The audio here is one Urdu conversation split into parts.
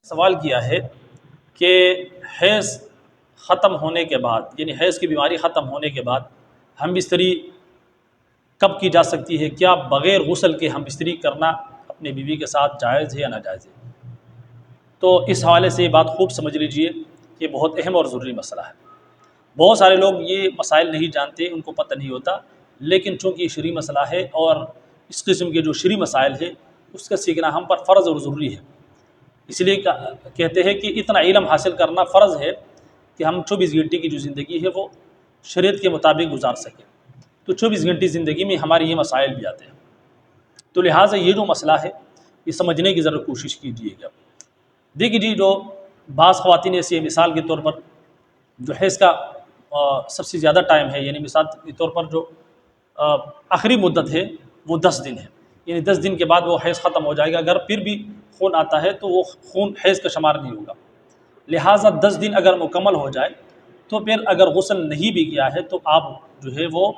سوال کیا ہے کہ حیض ختم ہونے کے بعد یعنی حیض کی بیماری ختم ہونے کے بعد ہم بستری کب کی جا سکتی ہے؟ کیا بغیر غسل کے ہم بستری کرنا اپنے بیوی کے ساتھ جائز ہے یا ناجائز ہے؟ تو اس حوالے سے یہ بات خوب سمجھ لیجئے کہ بہت اہم اور ضروری مسئلہ ہے۔ بہت سارے لوگ یہ مسائل نہیں جانتے، ان کو پتہ نہیں ہوتا، لیکن چونکہ یہ شرعی مسئلہ ہے اور اس قسم کے جو شرعی مسائل ہے اس کا سیکھنا ہم پر فرض اور ضروری ہے۔ اس لیے کہتے ہیں کہ اتنا علم حاصل کرنا فرض ہے کہ ہم 24 گھنٹے کی جو زندگی ہے وہ شریعت کے مطابق گزار سکیں۔ تو 24 گھنٹے زندگی میں ہماری یہ مسائل بھی آتے ہیں، تو لہٰذا یہ جو مسئلہ ہے یہ سمجھنے کی ضرور کوشش کیجیے گا۔ دیکھیے جی، جو بعض خواتین ایسی مثال کے طور پر جو حیض کا سب سے زیادہ ٹائم ہے، یعنی مثال کے طور پر جو آخری مدت ہے وہ 10 دن ہے، یعنی 10 دن کے بعد وہ حیض ختم ہو جائے گا۔ اگر پھر بھی خون آتا ہے تو وہ خون حیض کا شمار نہیں ہوگا، لہٰذا 10 دن اگر مکمل ہو جائے تو پھر اگر غسل نہیں بھی کیا ہے تو آپ جو ہے وہ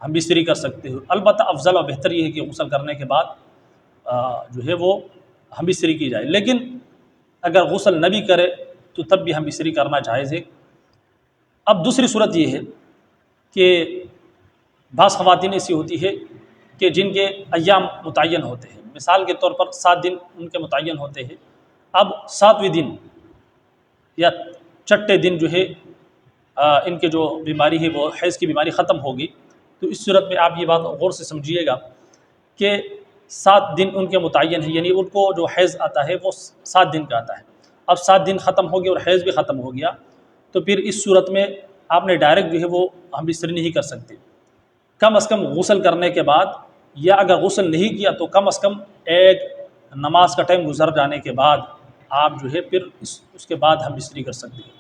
ہم بستری کر سکتے ہو۔ البتہ افضل و بہتر یہ ہے کہ غسل کرنے کے بعد جو ہے وہ ہم بستری کی جائے، لیکن اگر غسل نہ بھی کرے تو تب بھی ہم بستری کرنا جائز ہے۔ اب دوسری صورت یہ ہے کہ بعض خواتین ایسی ہوتی ہے کہ جن کے ایام متعین ہوتے ہیں، مثال کے طور پر 7 دن ان کے متعین ہوتے ہیں۔ اب 7ویں دن یا چھٹے دن جو ہے ان کے جو بیماری ہے وہ حیض کی بیماری ختم ہوگی، تو اس صورت میں آپ یہ بات غور سے سمجھیے گا کہ 7 دن ان کے متعین ہیں، یعنی ان کو جو حیض آتا ہے وہ 7 دن کا آتا ہے۔ اب 7 دن ختم ہو گئے اور حیض بھی ختم ہو گیا، تو پھر اس صورت میں آپ نے ڈائریکٹ جو ہے وہ ہم بستری نہیں کر سکتے، کم از کم غسل کرنے کے بعد، یا اگر غسل نہیں کیا تو کم از کم ایک نماز کا ٹائم گزر جانے کے بعد آپ جو ہے پھر اس کے بعد ہم بستری کر سکتے ہیں۔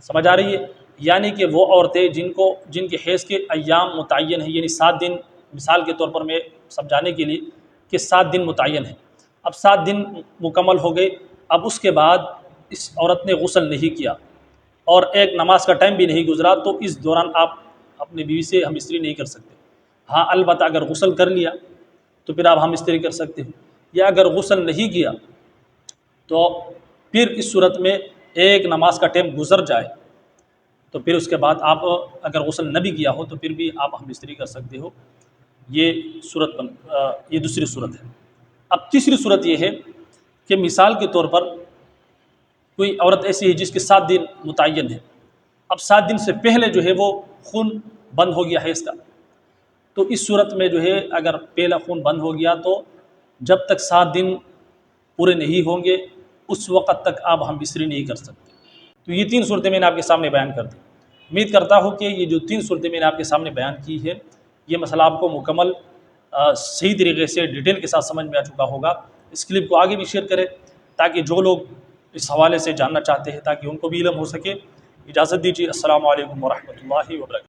سمجھ آ رہی ہے؟ یعنی کہ وہ عورتیں جن کے حیض کے ایام متعین ہیں، یعنی 7 دن، مثال کے طور پر میں سمجھانے کے لیے کہ 7 دن متعین ہیں، اب 7 دن مکمل ہو گئے، اب اس کے بعد اس عورت نے غسل نہیں کیا اور ایک نماز کا ٹائم بھی نہیں گزرا، تو اس دوران آپ اپنی بیوی سے ہم بستری نہیں کر سکتے۔ ہاں البتہ اگر غسل کر لیا تو پھر آپ ہم بستری کر سکتے ہو، یا اگر غسل نہیں کیا تو پھر اس صورت میں ایک نماز کا ٹائم گزر جائے تو پھر اس کے بعد آپ اگر غسل نہ بھی کیا ہو تو پھر بھی آپ ہم بستری کر سکتے ہو۔ یہ دوسری صورت ہے۔ اب تیسری صورت یہ ہے کہ مثال کے طور پر کوئی عورت ایسی ہے جس کے 7 دن متعین ہے، اب 7 دن سے پہلے جو ہے وہ خون بند ہو گیا حیض کا، تو اس صورت میں جو ہے اگر پہلا خون بند ہو گیا تو جب تک 7 دن پورے نہیں ہوں گے اس وقت تک آپ ہم بستری نہیں کر سکتے۔ تو یہ 3 صورتیں میں نے آپ کے سامنے بیان کر دی۔ امید کرتا ہوں کہ یہ جو 3 صورتیں میں نے آپ کے سامنے بیان کی ہے یہ مسئلہ آپ کو مکمل صحیح طریقے سے ڈیٹیل کے ساتھ سمجھ میں آ چکا ہوگا۔ اس کلپ کو آگے بھی شیئر کریں تاکہ جو لوگ اس حوالے سے جاننا چاہتے ہیں تاکہ ان کو بھی علم ہو سکے۔ اجازت دیجیے، السلام علیکم ورحمۃ اللہ وبرکاتہ۔